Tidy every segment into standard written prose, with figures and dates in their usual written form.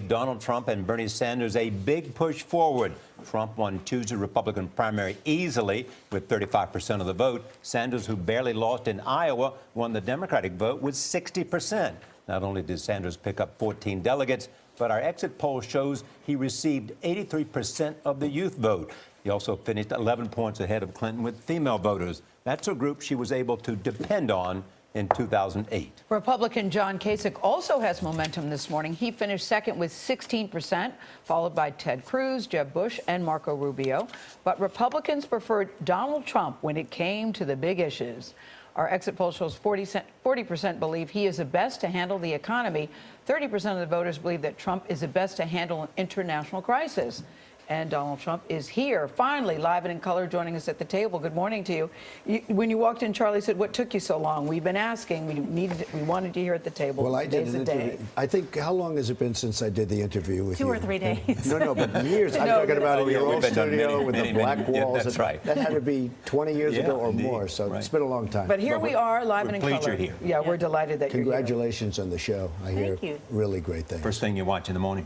gave Donald Trump and Bernie Sanders a big push forward. Trump won Tuesday's Republican primary easily with 35% of the vote. Sanders, who barely lost in Iowa, won the Democratic vote with 60%. Not only did Sanders pick up 14 delegates, but our exit poll shows he received 83% of the youth vote. He also finished 11 points ahead of Clinton with female voters. That's a group she was able to depend on in 2008. Republican John Kasich also has momentum this morning. He finished second with 16%, followed by Ted Cruz, Jeb Bush, and Marco Rubio. But Republicans preferred Donald Trump when it came to the big issues. Our exit poll shows 40% believe he is the best to handle the economy. 30% of the voters believe that Trump is the best to handle an international crisis. And Donald Trump is here, finally, live and in color, joining us at the table. Good morning to you. When you walked in, Charlie said, "What took you so long?" We've been asking. We wanted you here at the table. Well, I did an interview. I think, how long has it been since I did the interview with you? 2 or 3 days. No, but years. I'm talking about in your old studio with the black walls. Yeah, that's right. That had to be 20 years ago or more, so it's been a long time. But here we are, live and in color. You're here. Yeah, we're delighted that you're here. Congratulations on the show. I hear really great things. First thing you watch in the morning?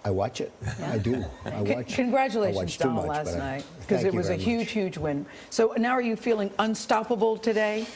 I watch it. Yeah. I do. I watch. Congratulations, Donald, last night, because it was a huge win. So now are you feeling unstoppable today?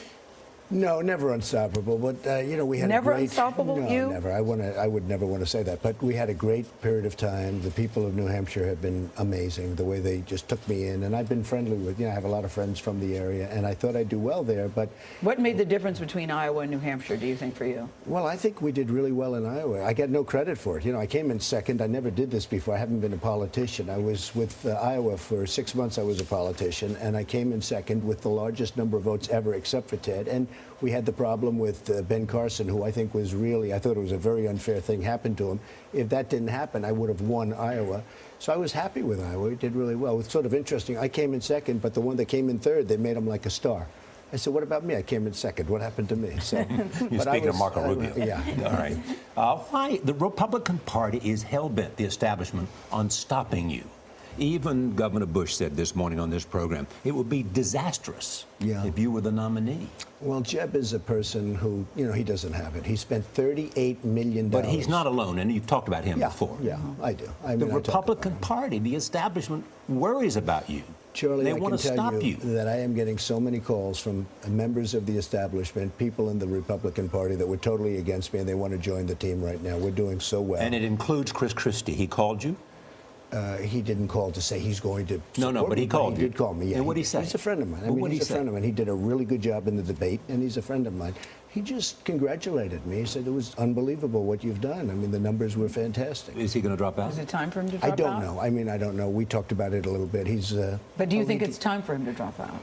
No, never unstoppable. But you know, we had never a great, unstoppable. No, you never. I would never want to say that. But we had a great period of time. The people of New Hampshire have been amazing. The way they just took me in, and I've been friendly with. You know, I have a lot of friends from the area, and I thought I'd do well there. But what made the difference between Iowa and New Hampshire, do you think, for you? Well, I think we did really well in Iowa. I get no credit for it. You know, I came in second. I never did this before. I haven't been a politician. I was with Iowa for 6 months. I was a politician, and I came in second with the largest number of votes ever, except for Ted. And we had the problem with Ben Carson, who I think was really, I thought it was a very unfair thing happened to him. If that didn't happen, I would have won Iowa. So I was happy with Iowa. It did really well. It's sort of interesting. I came in second, but the one that came in third, they made him like a star. I said, what about me? I came in second. What happened to me? So, You're speaking of Marco Rubio. Yeah. All right. Why the Republican Party is hell-bent, the establishment, on stopping you. Even Governor Bush said this morning on this program, it would be disastrous if you were the nominee. Well, Jeb is a person who, you know, he doesn't have it. He spent $38 million. But he's not alone, and you've talked about him before. Yeah, I do. I mean, the I Republican Party, the establishment, worries about you. Charlie, they I want can to tell stop you that I am getting so many calls from members of the establishment, people in the Republican Party that were totally against me, and they want to join the team right now. We're doing so well. And it includes Chris Christie. He called you? He didn't call to say he's going to. No, but he called you. He did call me. Yeah. And what did he say? He's a friend of mine. I mean, he's a friend of mine. He did a really good job in the debate, and he's a friend of mine. He just congratulated me. He said it was unbelievable what you've done. I mean, the numbers were fantastic. Is he going to drop out? Is it time for him to drop out? I don't know. I mean, I don't know. We talked about it a little bit. He's. But do you think it's time for him to drop out?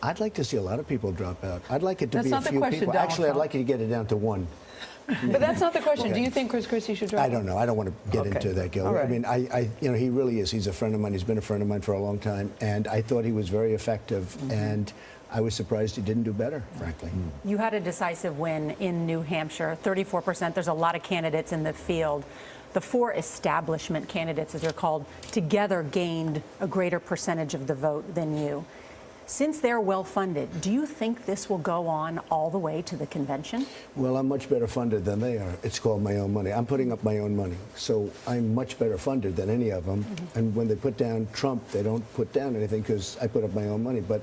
I'd like to see a lot of people drop out. I'd like it to be a few people. Actually, I'd like you to get it down to one. But that's not the question. Okay. Do you think Chris Christie should drop out? I don't know. I don't want to get into that, Gil. Right. I mean, you know, he really is. He's a friend of mine. He's been a friend of mine for a long time, and I thought he was very effective. And I was surprised he didn't do better, frankly. You had a decisive win in New Hampshire, 34%. There's a lot of candidates in the field. The 4 establishment candidates, as they're called, together gained a greater percentage of the vote than you. Since they're well-funded, do you think this will go on all the way to the convention? Well, I'm much better funded than they are. It's called my own money. I'm putting up my own money. So I'm much better funded than any of them. And when they put down Trump, they don't put down anything because I put up my own money. But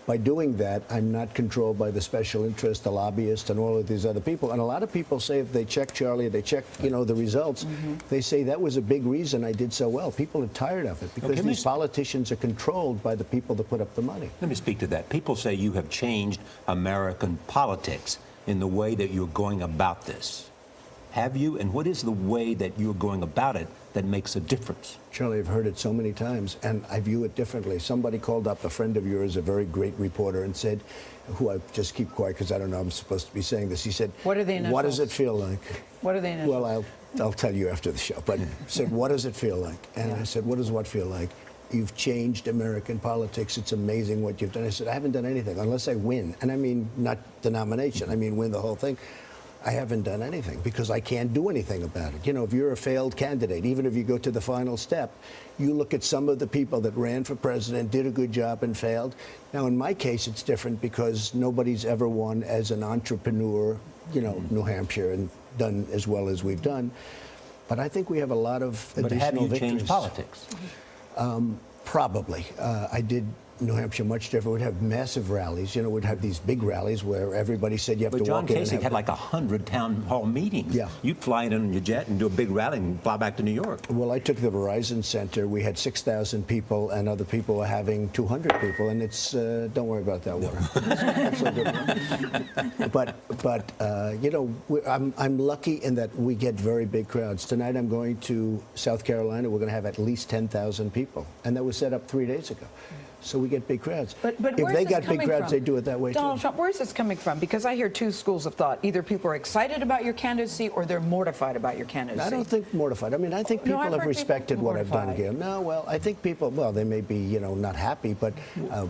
by doing that, I'm not controlled by the special interest, the lobbyists, and all of these other people. And a lot of people say if they check Charlie, they check, you know, the results, they say that was a big reason I did so well. People are tired of it because these politicians are controlled by the people that put up the money. Let me speak to that. People say you have changed American politics in the way that you're going about this. Have you? And what is the way that you're going about it that makes a difference? Charlie, I've heard it so many times, and I view it differently. Somebody called up a friend of yours, a very great reporter, and said, who I just keep quiet because I don't know I'm supposed to be saying this. He said, what are the initials? What does it feel like? What are the initials? Well, I'll tell you after the show. But said, what does it feel like? And I said, what does what feel like? You've changed American politics. It's amazing what you've done. I said, I haven't done anything unless I win. And I mean, not the nomination. I mean, win the whole thing. I haven't done anything because I can't do anything about it. You know, if you're a failed candidate, even if you go to the final step, you look at some of the people that ran for president, did a good job and failed. Now, in my case, it's different because nobody's ever won as an entrepreneur, you know, New Hampshire and done as well as we've done. But I think we have a lot of additional But have you victories. changed politics? Probably. I did New Hampshire much different. We'd have massive rallies. You know, we'd have these big rallies where everybody said you have But to John walk in and Kasich have had like 100 town hall meetings. Yeah. You'd fly in on your jet and do a big rally and fly back to New York. Well, I took the Verizon Center. We had 6,000 people, and other people were having 200 people. And it's don't worry about that water. It's a good one. But you know, I'm lucky in that we get very big crowds. Tonight, I'm going to South Carolina. We're going to have at least 10,000 people, and that was set up 3 days ago. So we get big crowds. But if where's they this got big coming crowds, from? they do it that way Donald too. Trump, where's this coming from? Because I hear two schools of thought. Either people are excited about your candidacy or they're mortified about your candidacy. I don't think mortified. I mean, I think No, people I've have heard respected people what I've done, mortified. Gail. No, well, I think people, well, they may be, you know, not happy, but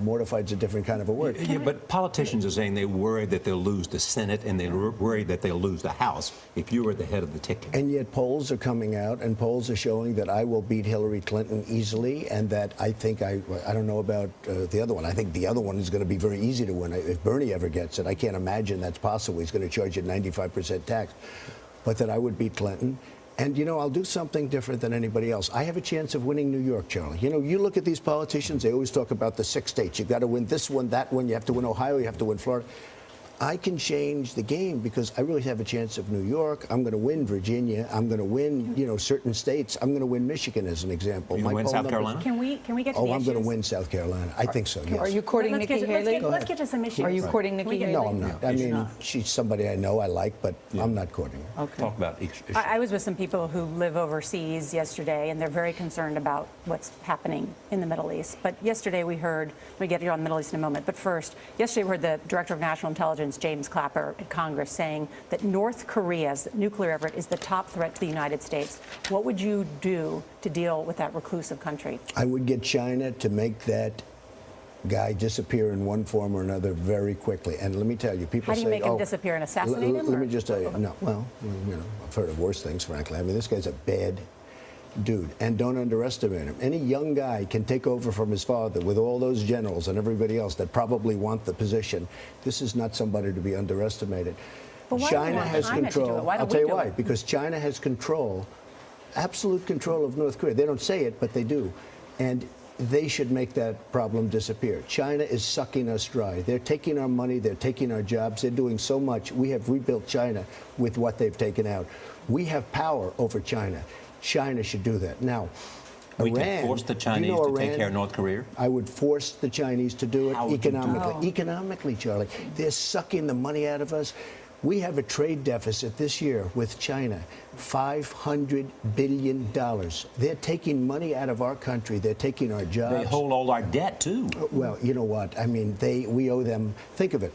mortified's a different kind of a word. Yeah, but politicians are saying they're worried that they'll lose the Senate and they're worried that they'll lose the House if you were at the head of the ticket. And yet polls are coming out, and polls are showing that I will beat Hillary Clinton easily, and that I think I don't know about the other one. I think the other one is going to be very easy to win. If Bernie ever gets it, I can't imagine that's possible. He's going to charge you 95% tax. But that I would beat Clinton. And, you know, I'll do something different than anybody else. I have a chance of winning New York, Charlie. You know, you look at these politicians, they always talk about the 6 states. You've got to win this one, that one. You have to win Ohio. You have to win Florida. I can change the game because I really have a chance of New York. I'm going to win Virginia. I'm going to win, you know, certain states. I'm going to win Michigan as an example. You going to win poll South numbers- Carolina? Can we get to Oh, the I'm going to issues? win South Carolina. I think so, yes. Are you courting Let's Nikki get, Haley? let's get to some issues. Are you courting Can Nikki we get- Haley? No, I'm not. No, I he's mean, not. she's somebody I know, I like, but I'm not courting her. Okay. Talk about issues. I was with some people who live overseas yesterday, and they're very concerned about what's happening in the Middle East. But yesterday we heard, we get here on the Middle East in a moment, but first, yesterday we heard the Director of National Intelligence, James Clapper, at Congress saying that North Korea's nuclear effort is the top threat to the United States. What would you do to deal with that reclusive country? I would get China to make that guy disappear in one form or another very quickly. And let me tell you, people How do you say, make him disappear and assassinate him, Let or- me just tell you, no, well, you know, I've heard of worse things, frankly. I mean, this guy's a bad dude, and don't underestimate him. Any young guy can take over from his father with all those generals and everybody else that probably want the position. This is not somebody to be underestimated. But why do we China want has China to do control. it? Why I'll don't tell we you do why. it? Because China has control, absolute control of North Korea. They don't say it, but they do. And they should make that problem disappear. China is sucking us dry. They're taking our money. They're taking our jobs. They're doing so much. We have rebuilt China with what they've taken out. We have power over China. China should do that. Now, We Iran, can force the do you Chinese know to take Iran? care of North Korea? I would force the Chinese to do it How would you do economically. Economically, Charlie. They're sucking the money out of us. We have a trade deficit this year with China, $500 billion. They're taking money out of our country. They're taking our jobs. They hold all our debt, too. Well, you know what? I mean, we owe them. Think of it.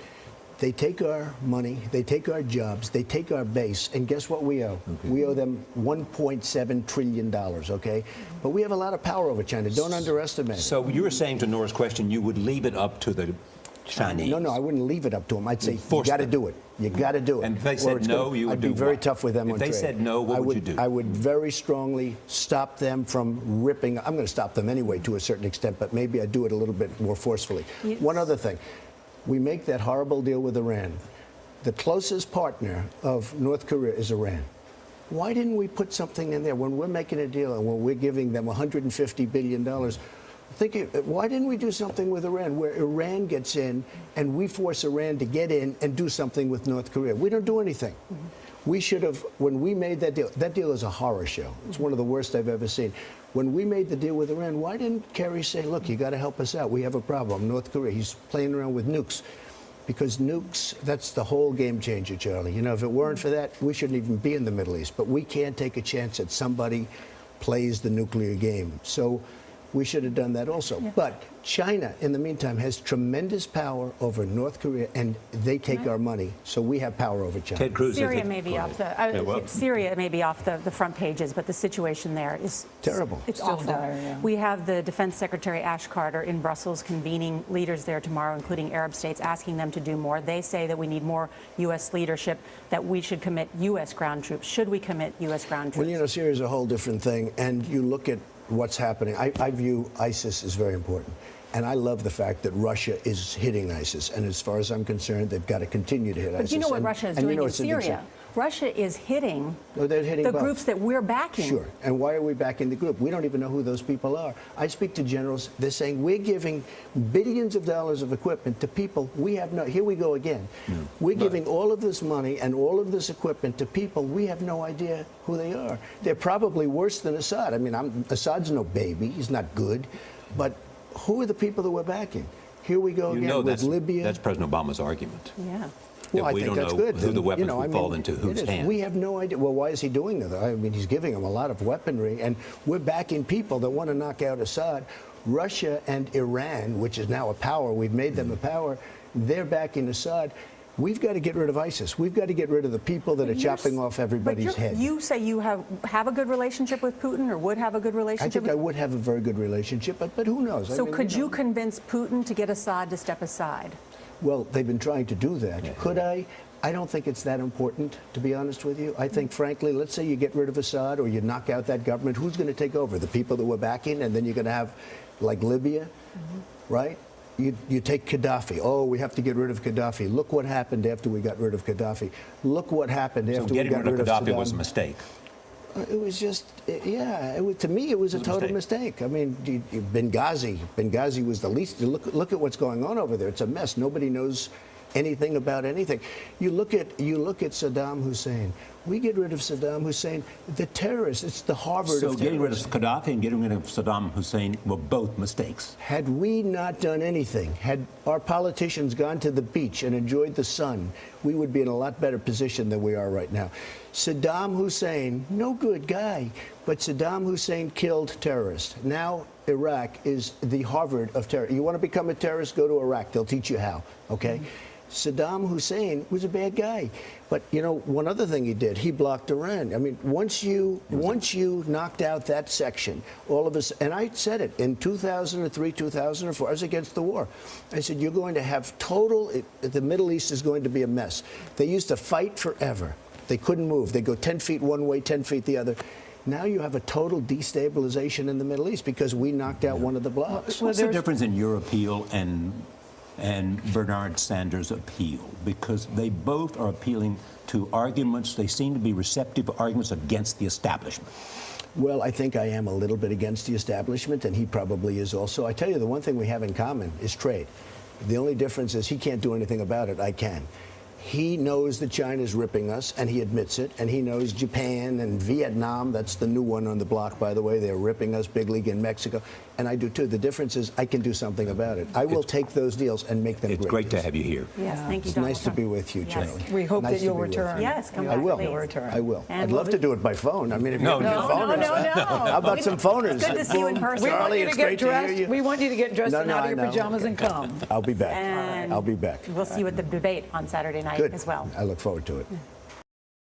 They take our money, they take our jobs, they take our base, and guess what we owe? We owe them $1.7 trillion, okay? But we have a lot of power over China. Don't underestimate it. So you were saying to Nora's question, you would leave it up to the Chinese. No, I wouldn't leave it up to them. I'd say, you force got to them. do it. You got to do it. And if they Or said it's no, gonna- you would I'd be do very what? tough with them If on they trade. said no, what would you do? I would very strongly stop them from ripping. I'm going to stop them anyway to a certain extent, but maybe I'd do it a little bit more forcefully. One other thing. We make that horrible deal with Iran. The closest partner of North Korea is Iran. Why didn't we put something in there when we're making a deal and when we're giving them $150 billion? Why didn't we do something with Iran where Iran gets in and we force Iran to get in and do something with North Korea? We don't do anything. We should have, when we made that deal is a horror show. It's one of the worst I've ever seen. When we made the deal with Iran, why didn't Kerry say, look, you got to help us out. We have a problem. North Korea, he's playing around with nukes. Because nukes, that's the whole game changer, Charlie. You know, if it weren't for that, we shouldn't even be in the Middle East. But we can't take a chance that somebody plays the nuclear game. So we should have done that also. Yeah. But China, in the meantime, has tremendous power over North Korea, and they take our money. So we have power over China. Ted Cruz Syria may be off Syria may be off the front pages, but the situation there is terrible. It's Still awful. dire, yeah. We have the Defense Secretary Ash Carter in Brussels convening leaders there tomorrow, including Arab states, asking them to do more. They say that we need more U.S. leadership, that we should commit U.S. ground troops. Should we commit U.S. ground troops? Well, you know, Syria is a whole different thing, and you look at what's happening. I view ISIS as very important. And I love the fact that Russia is hitting ISIS. And as far as I'm concerned, they've got to continue to hit ISIS. But you know what Russia is doing in it's an Syria? Russia is hitting, they're hitting the both. groups that we're backing. Sure. And why are we backing the group? We don't even know who those people are. I speak to generals. They're saying we're giving billions of dollars of equipment to people we have no. Here we go again. We're giving all of this money and all of this equipment to people we have no idea who they are. They're probably worse than Assad. I mean, Assad's no baby. He's not good. But who are the people that we're backing? Here we go again with Libya. That's President Obama's argument. Yeah. Well, I we think don't that's know good. who the weapons I will mean, fall into whose hands. We have no idea. Well, why is he doing that? I mean, he's giving them a lot of weaponry, and we're backing people that want to knock out Assad. Russia and Iran, which is now a power, we've made them a power, they're backing Assad. We've got to get rid of ISIS. We've got to get rid of the people that are chopping off everybody's head. You say you have a good relationship with Putin, or would have a good relationship? I think I would have a very good relationship, but who knows? So I mean, could you convince Putin to get Assad to step aside? Well, they've been trying to do that. Yeah. Could I? I don't think it's that important, to be honest with you. I think, frankly, let's say you get rid of Assad or you knock out that government. Who's going to take over? The people that we're backing, and then you're going to have, like Libya, right? You take Gaddafi. Oh, we have to get rid of Gaddafi. Look what happened after we got rid of Gaddafi. Look what happened after we got rid of Saddam. So getting rid of Gaddafi was a mistake. It was just, yeah. To me, it was a total mistake. I mean, Benghazi was the least. Look at what's going on over there. It's a mess. Nobody knows anything about anything. You look at Saddam Hussein. We get rid of Saddam Hussein, the terrorists. It's the Harvard of terrorists. So getting rid of Gaddafi and getting rid of Saddam Hussein were both mistakes. Had we not done anything, had our politicians gone to the beach and enjoyed the sun, we would be in a lot better position than we are right now. Saddam Hussein, no good guy, but Saddam Hussein killed terrorists. Now Iraq is the Harvard of terror. You want to become a terrorist, go to Iraq. They'll teach you how, okay? Saddam Hussein was a bad guy. But, you know, one other thing he did, he blocked Iran. I mean, once you knocked out that section, all of us, and I said it in 2003, 2004, I was against the war. I said, you're going to have the Middle East is going to be a mess. They used to fight forever. They couldn't move. They go 10 feet one way, 10 feet the other. Now you have a total destabilization in the Middle East because we knocked out one of the blocks. What's the difference in your appeal and Bernard Sanders' appeal? Because they both are appealing to arguments. They seem to be receptive to arguments against the establishment. Well, I think I am a little bit against the establishment, and he probably is also. I tell you, the one thing we have in common is trade. The only difference is he can't do anything about it. I can. He knows that China's ripping us, and he admits it. And he knows Japan and Vietnam, that's the new one on the block, by the way. They're ripping us, big league in Mexico. And I do, too. The difference is I can do something about it. I will take those deals and make them great. It's great to have you here. Yes, thank you, It's Donald nice Trump. to be with you, Charlie. Yes. We hope Nice that you'll to be with return. you. Yes, come I back, will. please. I will. And I'd we'll love to do it by phone. I mean, if you have any No, phoners. no. How about some phoners? It's good to see you in person. We want Charlie, you to it's get great to hear dressed. you. We want you to get dressed No, and no, out I of your know. pajamas and come. I'll be back. And I'll be back. We'll see you at the debate on Saturday night Good. as well. I look forward to it.